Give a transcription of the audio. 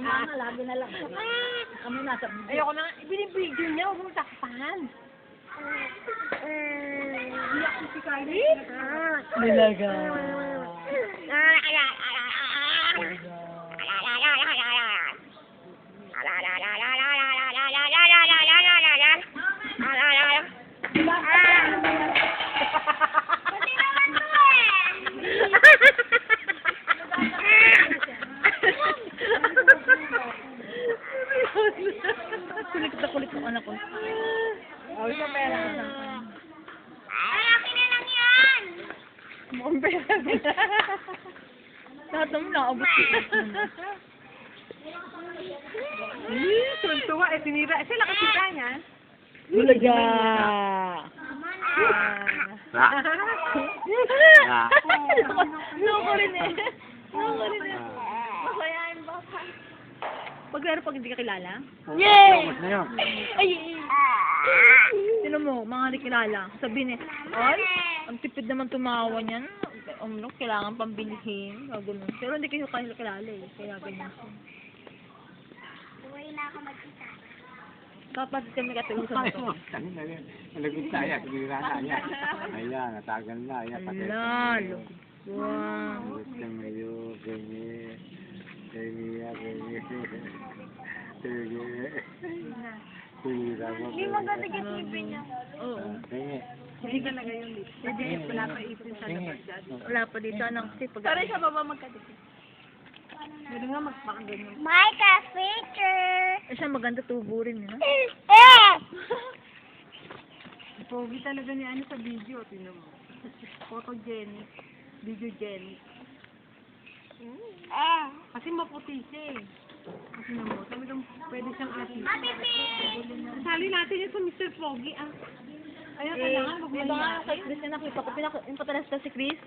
Mama, lagi na lang. Kami nasa video. Ayoko na. Binibidyo niya. Huwag mong takpan. Iyak ko si Kylie. Nilaga. Kulit na kulit ng anak ko. Oh, isa pera. Malaki na lang yan! Mukhang pera. Lahat naman nakaabot ko. Tuntua. Sinira. Sila kasi kanya. Nilaga. Loko rin eh. Loko rin eh. Masayain ba ka? Paglaro pag hindi ka kilala? Yay! Ay! Sino mo, mga hindi kilala? Sabihin eh, ay, ang tipid naman tumawa niyan. Kailangan pang bilhin. Ganun. Pero hindi kayo kilala eh. Kaya ganyan siya. Uwi na ako magkita. Kapag kami katulusan ito. Nalagot na yan, kumira na yan. Ayan, natagal na. Ayan, patay. Lalo. Wow. Gusto mo yun, ganyan. Ganyan, ganyan. Ganyan. Kumira mo. Hindi maganda yung TV niya. Oo. Ganyan. Hindi talaga yung lips. Hindi wala pa ipin sa labas dyan. Wala pa dito. Anong kasi pag... Sorry siya baba magkadikit. Hindi nga magpakaganyan. My picture! Eh, siya maganda tubo rin, no? Pogi talaga ni ano sa video. Tingnan mo. Photogenic. Videogenic. Kasi maputi siya eh. Kasi naman, talagang pwede siyang asin. Sali natin yun sa Mr. Pogi. Ayun, kailangan. Di ba nga kay Chris na nakita ko, yung patalas si Chris?